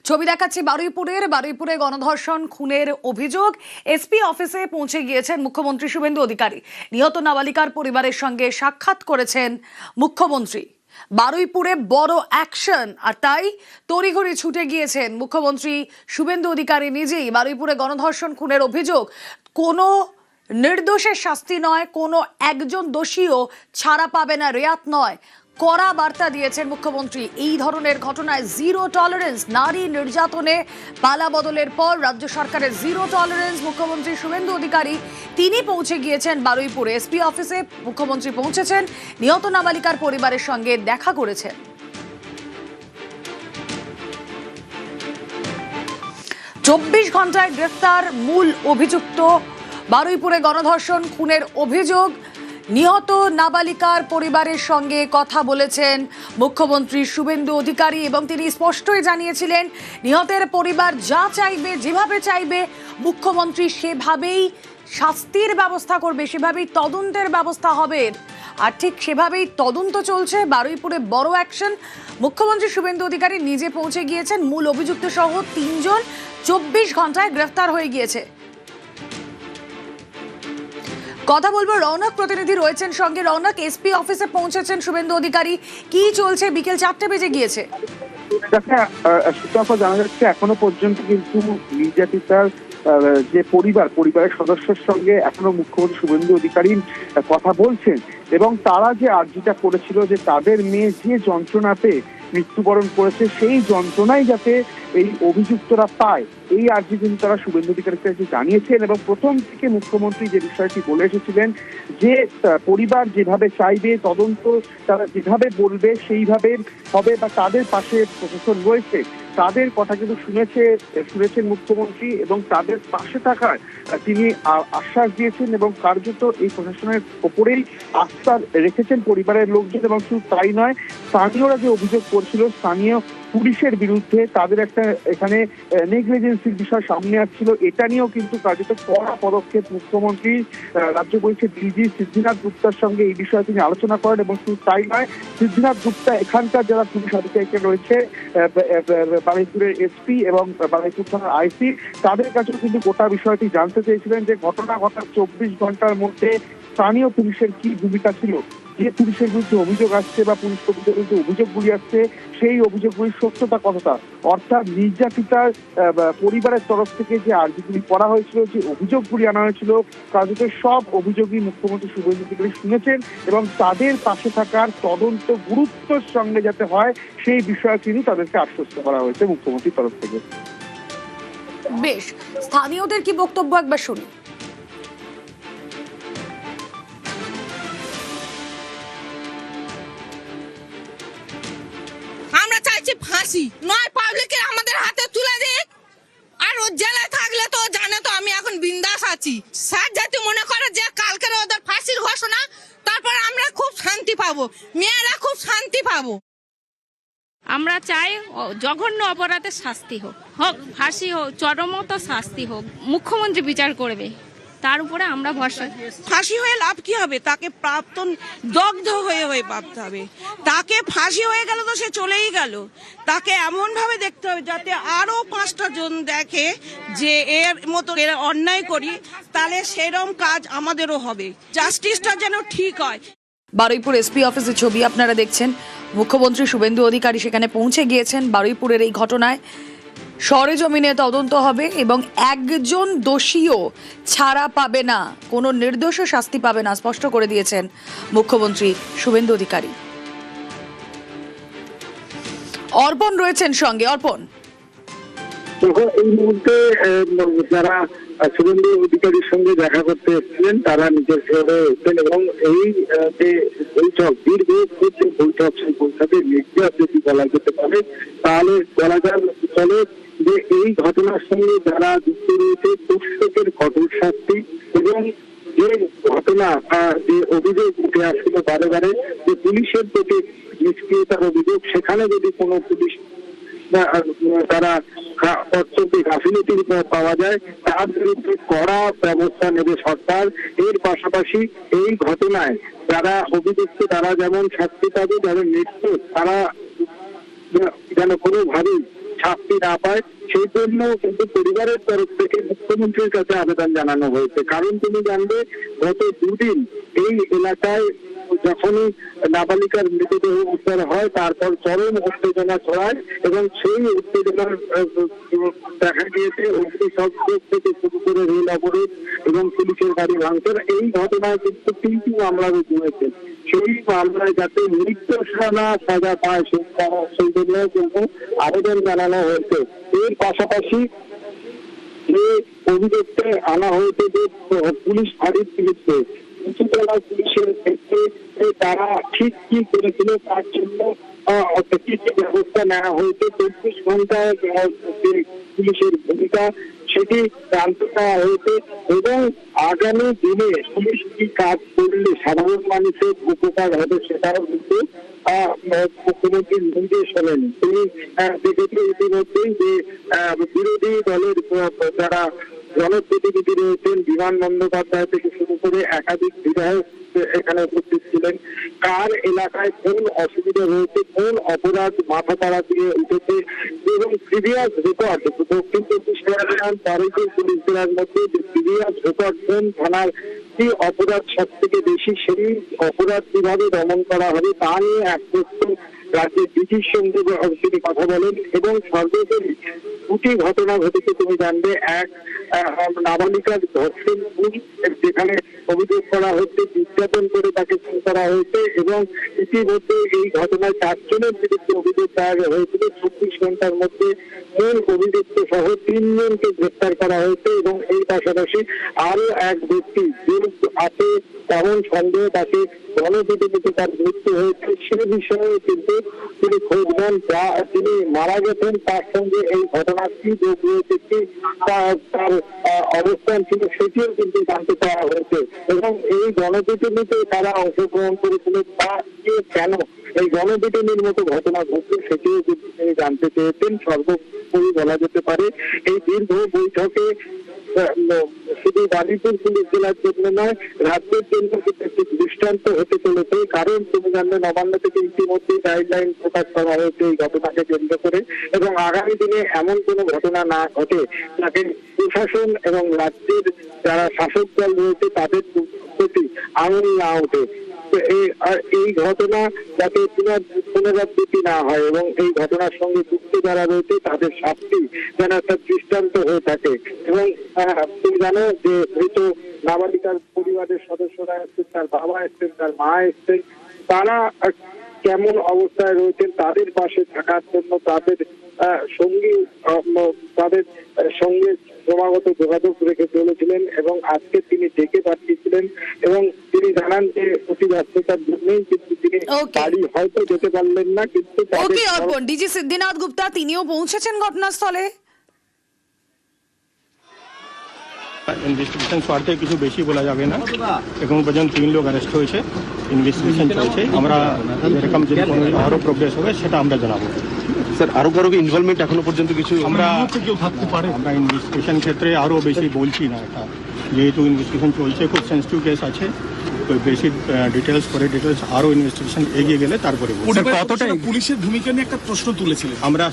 ছবি দেখাচ্ছি বারুইপুরে গণধর্ষণ খুনের অভিযোগ এসপি অফিসে পৌঁছে গিয়েছেন মুখ্যমন্ত্রী শুভেন্দু অধিকারী। নিহত নাবালিকার পরিবারের সঙ্গে সাক্ষাৎ করেছেন মুখ্যমন্ত্রী। বারুইপুরে বড় অ্যাকশন, আর তাই তড়িঘড়ি ছুটে গিয়েছেন মুখ্যমন্ত্রী শুভেন্দু অধিকারী নিজেই। বারুইপুরে গণধর্ষণ খুনের অভিযোগ, কোনো নির্দোষের শাস্তি নয়, কোনো একজন দোষীও ছাড়া পাবে না, রেয়াত নয়। কড়া বার্তা দিয়েছেন মুখ্যমন্ত্রী। এই ধরনের ঘটনায় জিরো টলারেন্স। নারী নির্যাতনে পালা বদলের পর রাজ্য সরকারের জিরো টলারেন্স। মুখ্যমন্ত্রী শুভেন্দু অধিকারী তিনি পৌঁছে গিয়েছেন বারুইপুরে। এসপি অফিসে মুখ্যমন্ত্রী পৌঁছেছেন, নিহত নাবালিকার পরিবারের সঙ্গে দেখা করেছেন। 24 ঘন্টায় গ্রেফতার মূল অভিযুক্ত। বারুইপুরে গণধর্ষণ খুনের অভিযোগ, নিহত নাবালিকার পরিবারের সঙ্গে কথা বলেছেন মুখ্যমন্ত্রী শুভেন্দু অধিকারী এবং তিনি স্পষ্টই জানিয়েছিলেন নিহতের পরিবার যা চাইবে, যেভাবে চাইবে মুখ্যমন্ত্রী সেভাবেই শাস্তির ব্যবস্থা করবে, সেভাবেই তদন্তের ব্যবস্থা হবে। আর ঠিক সেভাবেই তদন্ত চলছে। বারুইপুরে বড় অ্যাকশন। মুখ্যমন্ত্রী শুভেন্দু অধিকারী নিজে পৌঁছে গিয়েছেন। মূল অভিযুক্ত সহ 3 জন 24 ঘন্টায় গ্রেফতার হয়ে গিয়েছে। কথা বলবো, রৌনক প্রতিনিধি রয়েছেন সঙ্গে। রৌনক, এসপি অফিসে পৌঁছেছেন শুভেন্দু অধিকারী, কি চলছে? বিকেল 4টে বেজে গিয়েছে। জানা যাচ্ছে এখনো পর্যন্ত কিন্তু নির্যাতিতার যে পরিবারের সদস্যের সঙ্গে এখনো মুখ্যমন্ত্রী শুভেন্দু অধিকারী কথা বলছেন এবং তারা যে আর্জিটা করেছিল যে তাদের মেয়ে যে যন্ত্রণাতে মৃত্যুবরণ করেছে সেই যন্ত্রণাই যাতে এই অভিযুক্তরা পায়, এই আর্জি কিন্তু তারা শুভেন্দু অধিকারীকে জানিয়েছেন। এবং প্রথম থেকে মুখ্যমন্ত্রী যে বিষয়টি বলে এসেছিলেন যে পরিবার যেভাবে চাইবে, তদন্ত তারা যেভাবে বলবে সেইভাবে হবে, বা তাদের পাশে প্রশাসন রয়েছে তাদের কথা কিন্তু শুনেছেন মুখ্যমন্ত্রী এবং তাদের পাশে থাকার তিনি আশ্বাস দিয়েছেন এবং কার্যত এই প্রশাসনের ওপরেই আস্থা রেখেছেন পরিবারের লোকজন। এবং শুধু তাই নয়, স্থানীয়রা যে অভিযোগ করছিল স্থানীয় পুলিশের বিরুদ্ধে তাদের একটা এখানে নেগলিজেন্সির বিষয় সামনে আসছিল, এটা নিয়েও কিন্তু কার্যত কড়া পদক্ষেপ মুখ্যমন্ত্রী রাজ্য পুলিশের ডিজি সিদ্ধিনাথ গুপ্তার সঙ্গে এই বিষয়ে তিনি আলোচনা করেন। এবং শুধু তাই নয়, সিদ্ধিনাথ গুপ্তা এখানকার যারা পুলিশ আধিকারিক রয়েছে, বারুইপুরের এসপি এবং বারুইপুর থানার আইসি, তাদের কাছেও কিন্তু গোটা বিষয়টি জানতে চেয়েছিলেন যে ঘটনা ঘটার 24 ঘন্টার মধ্যে স্থানীয় পুলিশের কি ভূমিকা ছিল, যে পুলিশের বিরুদ্ধে অভিযোগ আসছে বা পুলিশ কর্মীদের বিরুদ্ধে অভিযোগগুলি আসছে সেই অভিযোগগুলির সত্যতা কতটা। অর্থাৎ নির্যাতিতার পরিবারের তরফ থেকে যে আর্জিগুলি করা হয়েছিল, যে অভিযোগগুলি আনা হয়েছিল, কার্যত সব অভিযোগই মুখ্যমন্ত্রী শুভেন্দু অধিকারী শুনেছেন এবং তাদের পাশে থাকার তদন্ত গুরুত্বের সঙ্গে যাতে হয় সেই বিষয়ে কিন্তু তাদেরকে আশ্বস্ত করা হয়েছে মুখ্যমন্ত্রীর তরফ থেকে। বেশ, স্থানীয়দের কি বক্তব্য একবার শুনি। ফাঁসি নয়, পাবলিকের আমাদের হাতে তুলে দিক। আর ও জেলে থাকলে তো জানে তো আমি এখন বিন্দাস আছি। স্যার যাতে মনে করে যে কালকের ওদের ফাঁসির ঘোষণা, তারপর আমরা খুব শান্তি পাবো, মেয়েরা খুব শান্তি পাবো। আমরা চাই জঘন্য অপরাধের শাস্তি হোক, ফাঁসি হোক, চরমত শাস্তি হোক, মুখ্যমন্ত্রী বিচার করবে, তার উপরে আমরা ভরসা। ফাঁসি হয়ে লাভ কি হবে? তাকে প্রাক্তন দগ্ধ হয়ে ভাবতে হবে। তাকে ফাঁসি হয়ে গেল তো সে চলেই গেল, তাকে এমন ভাবে দেখতে হবে যাতে আরো 5টা জন দেখে যে এর মতো অন্যায় করি, তাহলে সেরকম কাজ আমাদেরও হবে, জাস্টিসটা যেন ঠিক হয়। বারুইপুর এসপি অফিসের ছবি আপনারা দেখছেন। মুখ্যমন্ত্রী শুভেন্দু অধিকারী সেখানে পৌঁছে গিয়েছেন। বারুইপুরের এই ঘটনায় সরেজমিনে তদন্ত হবে এবং একজন দোষীও ছাড়া পাবে না, কোনো নির্দোষ শাস্তি পাবে না, স্পষ্ট করে দিয়েছেন মুখ্যমন্ত্রী শুভেন্দু অধিকারী। অর্পণ রয়েছেন সঙ্গে। অর্পণ, এই মুহূর্তে যারা শুভেন্দু অধিকারীর সঙ্গে দেখা করতে এসেছিলেন তারা নিজের ঘরে এসেছেন এবং এই যে বৈঠক, দীর্ঘ যে বৈঠক, সেই বৈঠকের নির্দেশ যদি বলা যেতে পারে তাহলে বলা চলে যে এই ঘটনার সঙ্গে যারা যুক্ত রয়েছে প্রত্যেকের কঠোর শাস্তি এবং যে ঘটনা যে অভিযোগ উঠে আসছিল বারে বারে যে পুলিশের প্রতি নিষ্ক্রিয়তার অভিযোগ, সেখানে যদি কোনো পুলিশ তারা কর্তব্যে গাফিলতি পাওয়া যায় তার বিরুদ্ধে কড়া ব্যবস্থা নেবে সরকার। এর পাশাপাশি এই ঘটনায় যারা অভিযুক্ত তারা যেমন শাস্তি পাবে, যারা নির্দোষ তারা যেন কোনোভাবেই শাস্তি না পায় সেই জন্য কিন্তু পরিবারের তরফ থেকে মুখ্যমন্ত্রীর কাছে আবেদন জানানো হয়েছে। কারণ তুমি জানবে গত দুদিন এই এলাকায় যখনই নাবালিকার মৃতদেহ উদ্ধার হয় তারপর চরম উত্তেজনা ছড়ায় এবং সেই উত্তেজনার দেখা গিয়েছে অগ্নিসংযোগ থেকে শুরু করে রেল অবরোধ এবং পুলিশের গাড়ি ভাঙচুর। এই ঘটনায় কিন্তু 3টি মামলা রুজু হয়েছে। সেই মামলায় যাতে নির্দোষরা সাজা পায় সেই জন্য কিন্তু আবেদন জানানো হয়েছে। এর পাশাপাশি যে অভিযোগটা আনা হয়েছে যে পুলিশ ফাঁড়ির বিরুদ্ধে উচ্চতলা পুলিশের ক্ষেত্রে তারা ঠিক কি করেছিল তার জন্য কি কি ব্যবস্থা নেওয়া হয়েছে, 24 ঘন্টায় পুলিশের ভূমিকা সেটি জানতে চাওয়া হয়েছে এবং আগামী দিনে পুলিশ কি কাজ করলে সাধারণ মানুষের উপকার হবে সেটাও কিন্তু মুখ্যমন্ত্রীর নির্দেশ হলেন। তিনি দেখেছেন ইতিমধ্যেই যে বিরোধী দলের যারা জনপ্রতিনিধি রয়েছেন, বিমান বন্দ্যোপাধ্যায় থেকে শুরু করে একাধিক বিধায়ক এখানে উপস্থিত ছিলেন। কার এলাকায় কোন অসুবিধা রয়েছে, কোন অপরাধ মাথা তাড়া দিয়ে উঠেছে এবং প্রিভিয়াস রেকর্ড দক্ষিণ 24 পরগনার 12টি পুলিশ জেলার মধ্যে যে প্রিভিয়াস রেকর্ড কোন থানার কি অপরাধ সব থেকে বেশি, সেই অপরাধ কিভাবে দমন করা হবে তা নিয়ে এক প্রশ্ন রাজ্যের ডিজির সঙ্গে তিনি কথা বলেন এবং সর্বোপরি 2টি ঘটনা ঘটেছে তুমি জানবে। এক নাবালিকার ধর্ষণ খুন, যেখানে অভিযোগ করা হচ্ছে নির্যাতন করে তাকে খুন করা হয়েছে এবং ইতিমধ্যে এই ঘটনায় 4 জনের বিরুদ্ধে অভিযোগ দায়ের হয়েছিল। 24 ঘন্টার মধ্যে মূল অভিযুক্ত সহ 3 জনকে গ্রেপ্তার করা হয়েছে এবং এই পাশাপাশি আরো এক ব্যক্তি যে আছে তেমন সন্দেহ তাকে গণপিটুনিতে তার মৃত্যু হয়েছে সে বিষয়ে কিন্তু তিনি খোঁজ নেন। যা তিনি মারা গেছেন তার সঙ্গে এই ঘটনার কি যোগ রয়েছে, কি তার অবস্থান ছিল সেটিও কিন্তু জানতে চাওয়া হয়েছে এবং এই গণপিটুনিতে তারা অংশগ্রহণ করেছিল তা কেন এই গণপিটুনির মতো ঘটনা ঘটছে সেটিও কিন্তু তিনি জানতে চেয়েছেন। সর্বোপরি বলা যেতে পারে এই দীর্ঘ বৈঠকে শুধু গাজীপুর পুলিশ জেলার জন্য নয় রাজ্যের জন্য কিন্তু একটি দৃষ্টান্ত হতে চলেছে। কারণ তুমি জানবে নবান্ন থেকে ইতিমধ্যে গাইডলাইন প্রকাশ করা হয়েছে এই ঘটনাকে কেন্দ্র করে এবং আগামী দিনে এমন কোনো ঘটনা না ঘটে যাতে প্রশাসন এবং রাজ্যের যারা শাসক দল রয়েছে তাদের প্রতি আঙুল না ওঠে। এই ঘটনা যাতে পুনরাবৃত্তি না হয় এবং এই ঘটনার সঙ্গে যুক্ত যারা রয়েছে তাদের শাস্তি যেন একটা দৃষ্টান্ত হয়ে থাকে। এবং তুমি জানো যে মৃত নাবালিকার পরিবারের সদস্যরা এসছেন, তার বাবা এসছেন, তার মা এসছেন, তারা কেমন অবস্থায় রয়েছেন তাদের পাশে থাকার জন্য তাদের সঙ্গে ক্রমাগত যোগাযোগ রেখে চলেছিলেন এবং আজকে তিনি ডেকে পাঠিয়েছিলেন এবং তিনি জানান যে অতি ব্যস্ততার জন্যই কিন্তু তিনি বাড়ি হয়তো যেতে পারলেন না, কিন্তু ডিজি সিদ্ধিনাথ গুপ্তা তিনিও পৌঁছেছেন ঘটনাস্থলে। ইনভেস্টিগেশন স্বার্থে কিছু বেশি বলা যাবে না। এখন পর্যন্ত 3 লোক অ্যারেস্ট হয়েছে, ইনভেস্টিগেশন চলছে। আমরা এরকম যদি কোনো আরো প্রোগ্রেস হবে সেটা আমরা জানাবো। স্যার আরো কারো ইনভলভমেন্ট এখনো পর্যন্ত কিছু আমরা ইনভেস্টিগেশন ক্ষেত্রে আরো বেশি বলছি না, এটা যেহেতু ইনভেস্টিগেশন চলছে, খুব সেন্সিটিভ কেস আছে, বেশি ডিটেলস আরো ইনভেস্টিগেশন এগিয়ে গেলে তারপরে কতটা পুলিশের ভূমিকা নিয়ে একটা প্রশ্ন তুলেছিলেন। আমরা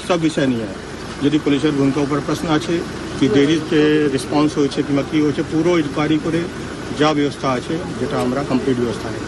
সব বিষয় নিয়ে যদি পুলিশের ভূমিকার উপর প্রশ্ন আছে কি দেরিতে রেসপন্স হয়েছে কিংবা কি হয়েছে পুরো ইনকোয়ারি করে যা ব্যবস্থা আছে যেটা আমরা কমপ্লিট ব্যবস্থা নেব।